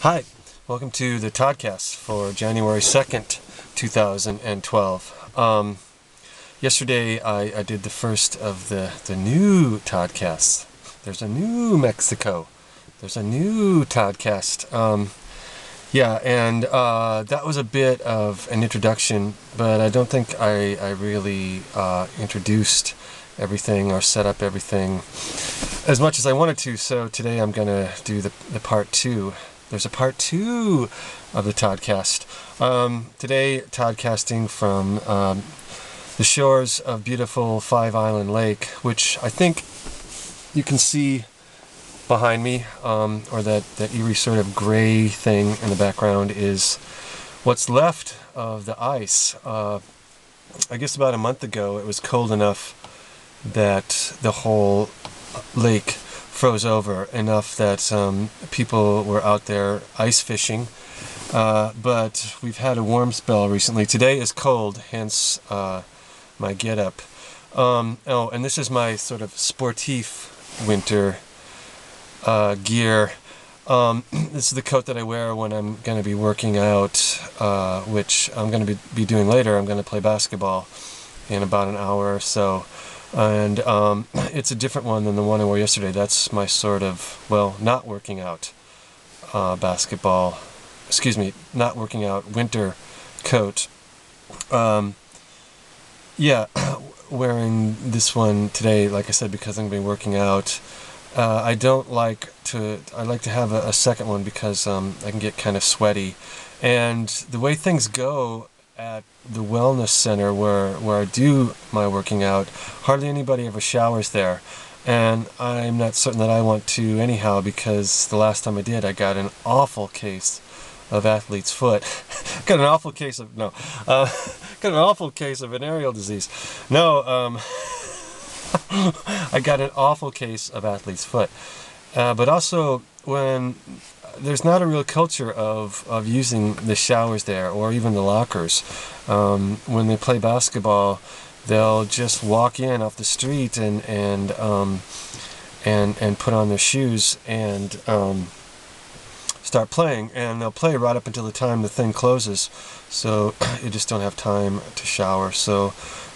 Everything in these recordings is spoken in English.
Hi, welcome to the Toddcast for January 2nd, 2012. Yesterday I did the first of the new Toddcasts. There's a new Mexico. There's a new Toddcast. That was a bit of an introduction, but I don't think I really introduced everything or set up everything as much as I wanted to, so today I'm going to do the part two. There's a part two of the Toddcast. Today, Toddcasting from the shores of beautiful Five Island Lake, which I think you can see behind me, or that eerie sort of gray thing in the background is what's left of the ice. I guess about a month ago it was cold enough that the whole lake froze over, enough that people were out there ice fishing, but we've had a warm spell recently. Today is cold, hence my get-up. And this is my sort of sportif winter gear. This is the coat that I wear when I'm going to be working out, which I'm going to be doing later. I'm going to play basketball in about an hour or so. And it's a different one than the one I wore yesterday. That's my sort of, well, not working out not working out winter coat. Wearing this one today, like I said, because I'm going to be working out. I like to have a second one because I can get kind of sweaty. And the way things go at the wellness center where I do my working out, hardly anybody ever showers there, and I'm not certain that I want to anyhow, because the last time I did I got an awful case of athlete's foot. got an awful case of venereal disease. I got an awful case of athlete's foot, but also when there's not a real culture of using the showers there or even the lockers. When they play basketball, they'll just walk in off the street and put on their shoes and start playing, and they'll play right up until the time the thing closes. So you just don't have time to shower. So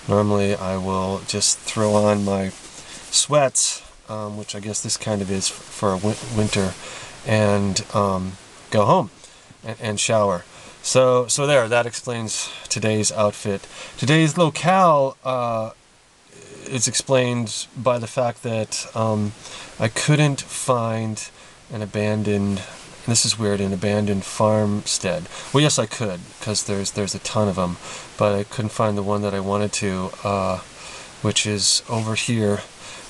normally I will just throw on my sweats, which I guess this kind of is for winter, and go home and shower. So there, that explains today's outfit. Today's locale is explained by the fact that I couldn't find an abandoned, and this is weird, an abandoned farmstead. Well, yes, I could, because there's a ton of them, but I couldn't find the one that I wanted to, which is over here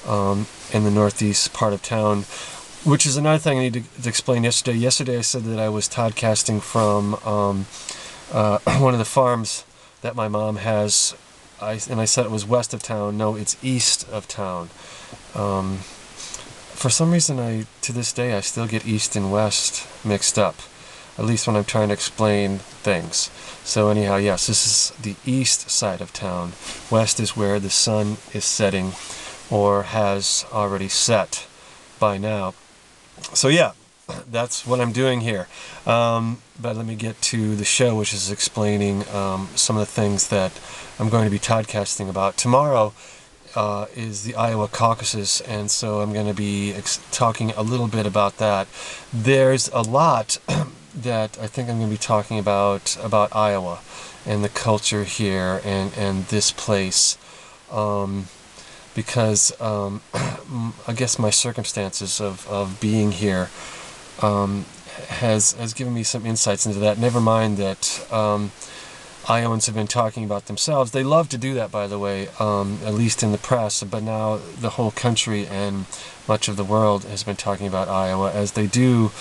in the northeast part of town. Which is another thing I need to explain. Yesterday I said that I was Toddcasting from one of the farms that my mom has, and I said it was west of town. No, it's east of town. For some reason, to this day, I still get east and west mixed up, at least when I'm trying to explain things. So anyhow, yes, this is the east side of town. West is where the sun is setting, or has already set by now. So yeah, that's what I'm doing here. But let me get to the show, which is explaining some of the things that I'm going to be Toddcasting about. Tomorrow is the Iowa caucuses, and so I'm going to be talking a little bit about that. There's a lot that I think I'm going to be talking about Iowa and the culture here and this place. Because I guess my circumstances of being here has given me some insights into that. Never mind that Iowans have been talking about themselves. They love to do that, by the way, at least in the press, but now the whole country and much of the world has been talking about Iowa, as they do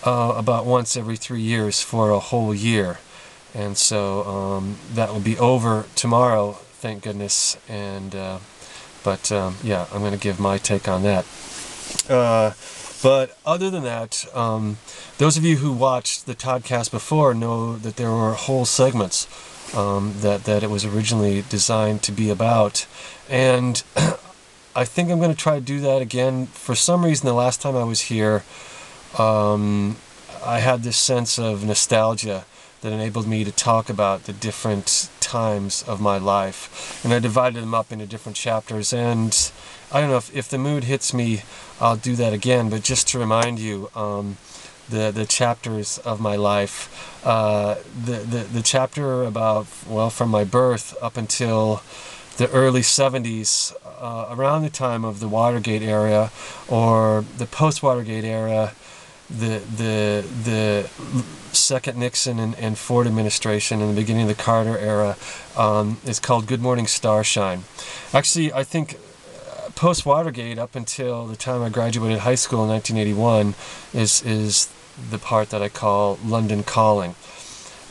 about once every 3 years for a whole year. And so that will be over tomorrow, thank goodness, and yeah, I'm going to give my take on that. But other than that, those of you who watched the Toddcast before know that there were whole segments that it was originally designed to be about. And I think I'm going to try to do that again. For some reason, the last time I was here, I had this sense of nostalgia that enabled me to talk about the different times of my life. And I divided them up into different chapters. And I don't know, if the mood hits me, I'll do that again. But just to remind you, the chapters of my life, the chapter about, well, from my birth up until the early 70s, around the time of the Watergate era or the post-Watergate era, the second Nixon and Ford administration and the beginning of the Carter era, is called Good Morning Starshine. Actually, I think post-Watergate up until the time I graduated high school in 1981 is the part that I call London Calling.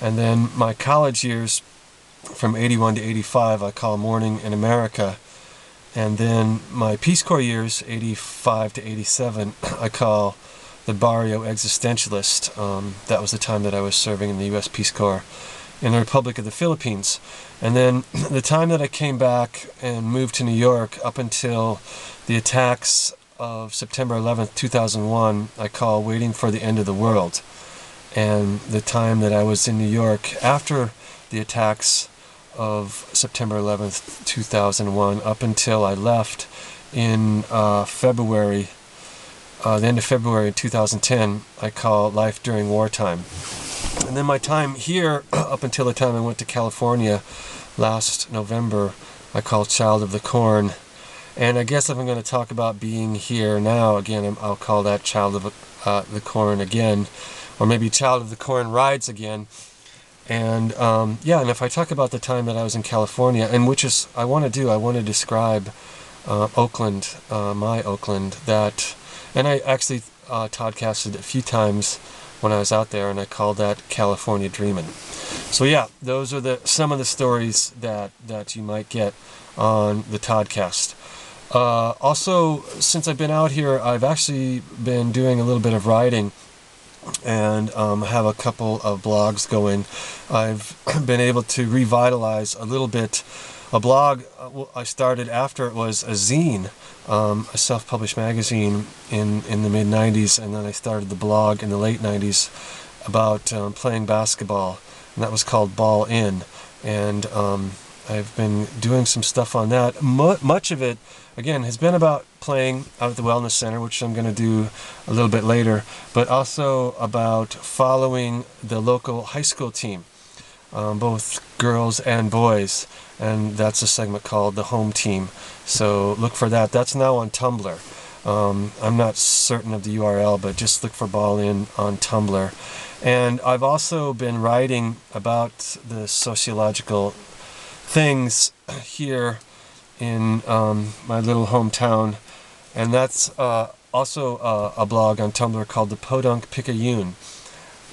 And then my college years from 81 to 85 I call Morning in America. And then my Peace Corps years, 85 to 87, I call the Barrio Existentialist. That was the time that I was serving in the U.S. Peace Corps in the Republic of the Philippines. And then the time that I came back and moved to New York up until the attacks of September 11th, 2001, I call Waiting for the End of the World. And the time that I was in New York after the attacks of September 11th, 2001, up until I left in February, the end of February 2010, I call Life During Wartime. And then my time here, up until the time I went to California last November, I call Child of the Corn. And I guess if I'm going to talk about being here now, again, I'll call that Child of the Corn again, or maybe Child of the Corn Rides again. And yeah, and if I talk about the time that I was in California, and which is, I want to describe Oakland, my Oakland, that, and I actually Toddcasted a few times when I was out there, and I called that California Dreamin'. So yeah, those are some of the stories that you might get on the Toddcast. Also, since I've been out here, I've actually been doing a little bit of writing, and have a couple of blogs going. I've been able to revitalize a little bit a blog I started after it was a zine, a self-published magazine in the mid-90s, and then I started the blog in the late 90s about playing basketball, and that was called Ball In. And I've been doing some stuff on that. Much of it, again, has been about playing out at the Wellness Center, which I'm going to do a little bit later, but also about following the local high school team, both girls and boys, and that's a segment called The Home Team. So look for that. That's now on Tumblr. I'm not certain of the URL, but just look for Ball In on Tumblr. And I've also been writing about the sociological things here in my little hometown, and that's also a blog on Tumblr called the Podunk Picayune.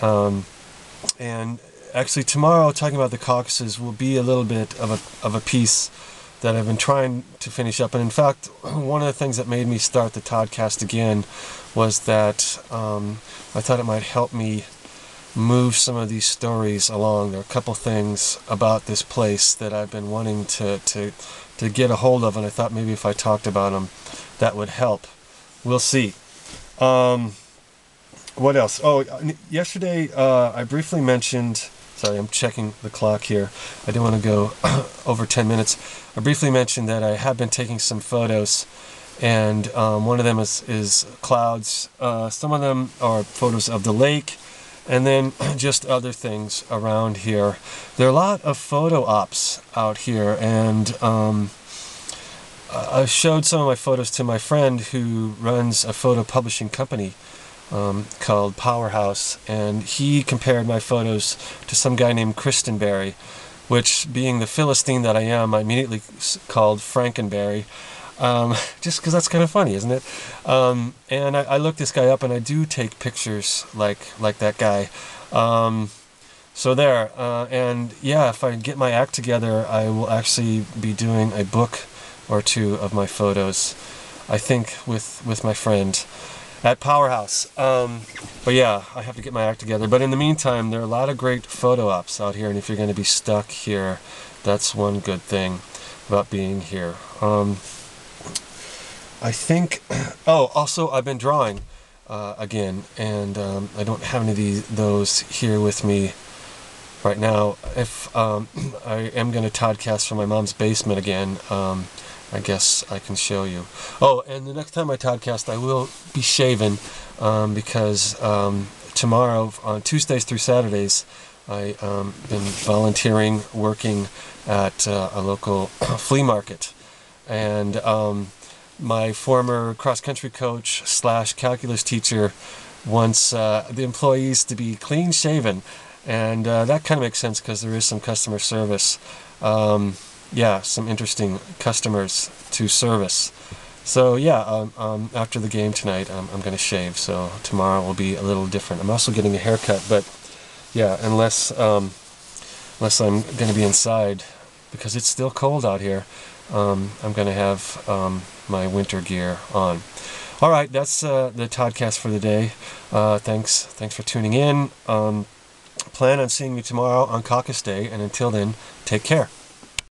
And actually tomorrow, talking about the caucuses, will be a little bit of a piece that I've been trying to finish up. And in fact, one of the things that made me start the Toddcast again was that I thought it might help me move some of these stories along. There are a couple things about this place that I've been wanting to get a hold of, and I thought maybe if I talked about them, that would help. We'll see. What else? Oh, yesterday I briefly mentioned, sorry, I'm checking the clock here. I didn't want to go over 10 minutes. I briefly mentioned that I have been taking some photos, and one of them is clouds. Some of them are photos of the lake, and then just other things around here. There are a lot of photo ops out here, and I showed some of my photos to my friend who runs a photo publishing company called Powerhouse, and he compared my photos to some guy named Christenberry, which, being the Philistine that I am, I immediately called Frankenberry, just because that's kind of funny, isn't it? And I looked this guy up, and I do take pictures like that guy. So there, and yeah, if I get my act together, I will actually be doing a book or two of my photos, I think, with my friend at Powerhouse. But yeah, I have to get my act together. But in the meantime, there are a lot of great photo ops out here, and if you're going to be stuck here, that's one good thing about being here. I think, oh, also I've been drawing. again, and I don't have any of those here with me right now. If I am going to Toddcast from my mom's basement again, I guess I can show you. Oh, and the next time I Toddcast, I will be shaven because tomorrow, on Tuesdays through Saturdays, I've been volunteering, working at a local flea market. And my former cross-country coach / calculus teacher wants the employees to be clean-shaven. And that kind of makes sense because there is some customer service. Yeah, some interesting customers to service. So yeah, after the game tonight, I'm going to shave. So tomorrow will be a little different. I'm also getting a haircut, but yeah, unless I'm going to be inside, because it's still cold out here, I'm going to have my winter gear on. All right, that's the Toddcast for the day. Thanks for tuning in. Plan on seeing you tomorrow on Caucus Day, and until then, take care.